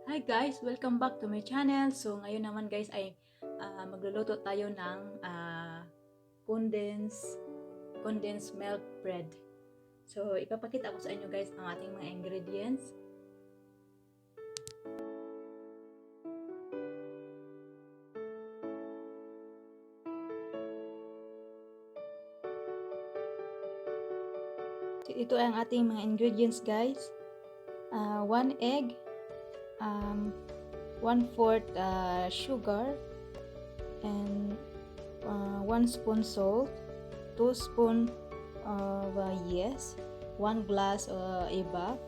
Hi guys! Welcome back to my channel. So ngayon naman guys ay magluluto tayo ng condensed milk bread. So ipapakita ko sa inyo guys ang ating mga ingredients. So, ito ay ang ating mga ingredients guys. 1 egg, 1/4 sugar, and 1 spoon salt, 2 spoon of yeast, 1 glass iba,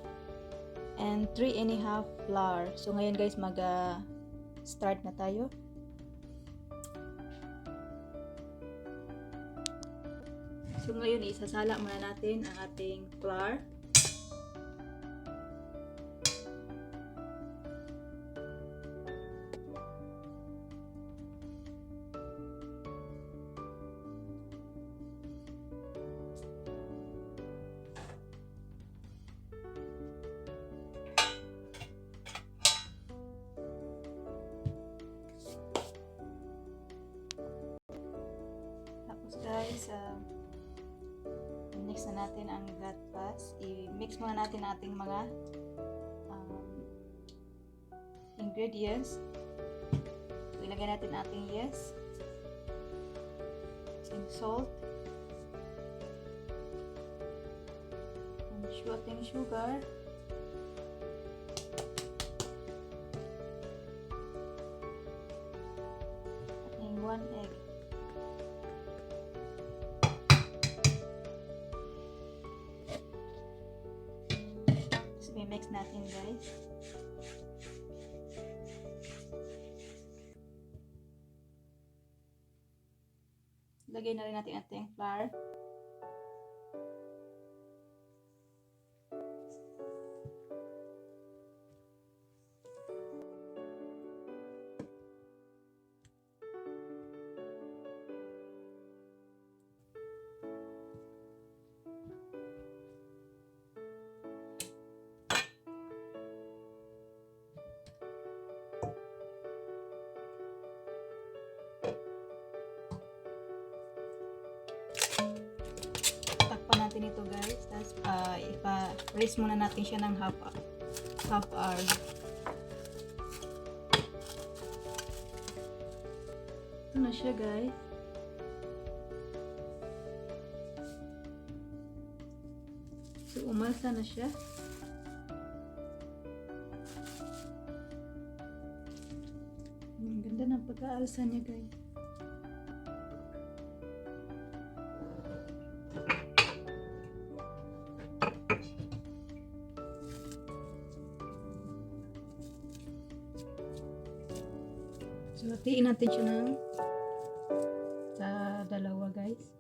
and 3 1/2 flour. So ngayon guys start na tayo. So ngayon isasala muna natin ang ating flour. Tapos guys, mix na natin ang gatpas. I-mix muna natin ating mga ingredients. So, ilagay natin ating yeast, and salt, and ating sugar, ating 1 egg. Mix natin guys. Lagay na rin natin ating flour. Natin ito guys, tapos ipa-rest muna natin siya ng half hour. Ito na siya guys. So umalsa na siya. Ang ganda ng pagkaalsa niya guys. So, hatiin natin siya sa dalawa guys.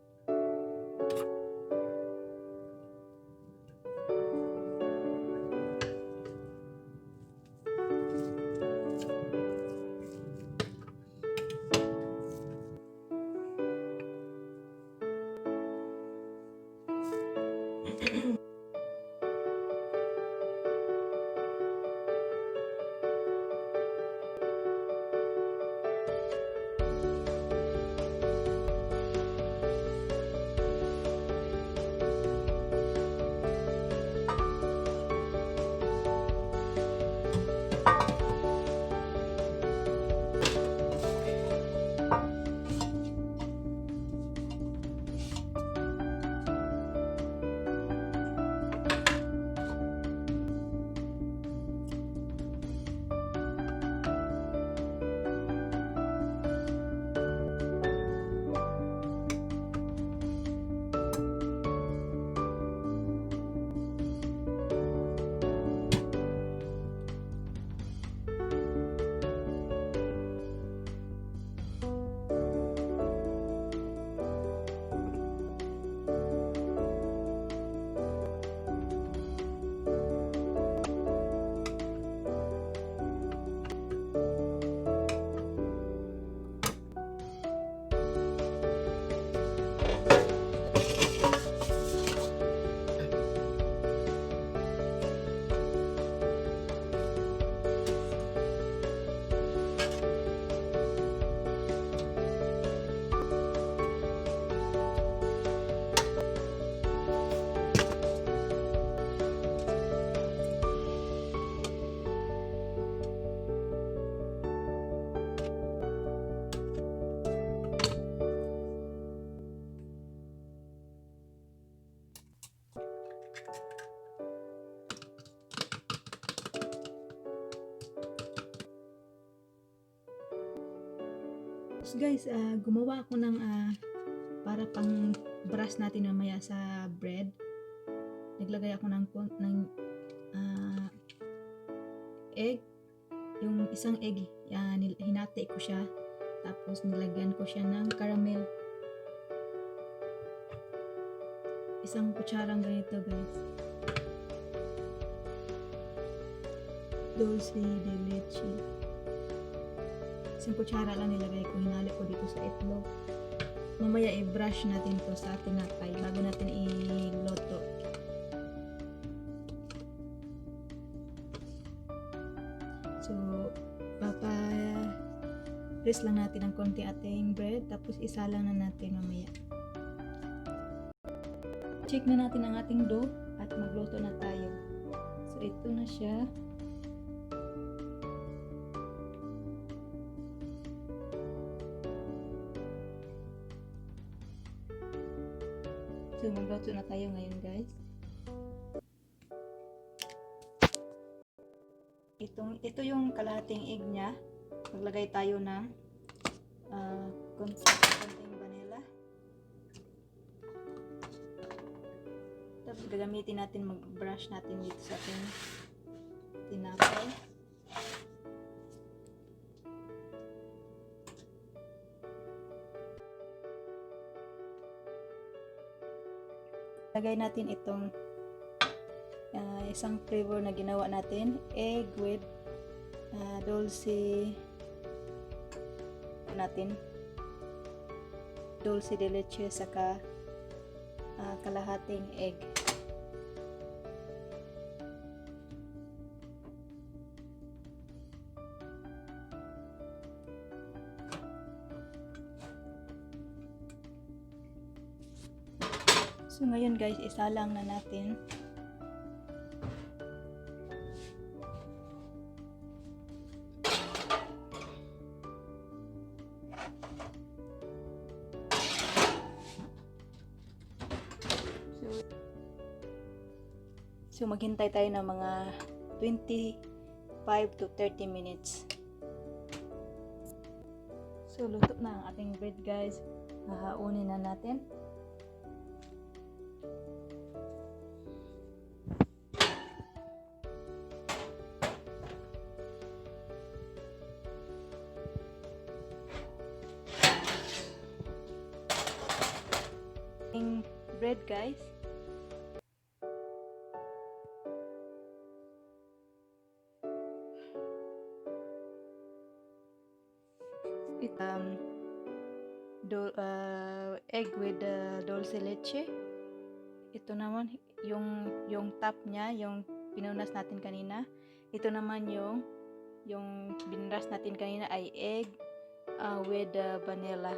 So guys, gumawa ako ng para pang brush natin mamaya sa bread. Naglagay ako ng egg. Yung isang egg, hinati ko siya. Tapos nilagyan ko siya ng caramel. Isang kutsarang ganito guys. Dulce de leche. Isang kutsara lang nilagay ko. Hinalo ko dito sa itlog. Mamaya i-brush natin to sa tinapay bago natin iloto. So, press lang natin ng konti ating bread, tapos isa lang na natin mamaya. Check na natin ang ating dough at magluto na tayo. So, ito na siya. So, magluto na tayo ngayon guys. Ito yung kalahating egg niya. Maglagay tayo ng konting vanilla. Tapos gagamitin natin, mag-brush natin dito sa ating tinapay. Lagay natin itong isang flavor na ginawa natin, egg with dulce de leche saka kalahating egg. So ngayon guys, isalang na natin. So maghintay tayo ng mga 25 to 30 minutes. So luto na ang ating bread guys. Hahaunin na natin. Bread guys. Egg with dulce leche. Ito naman yung top niya, yung pinunas natin kanina. Ito naman yung binras natin kanina ay egg with vanilla.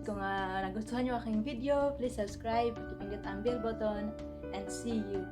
Kung nagustuhan nyo aking video, please subscribe, pindot ang bell button, and see you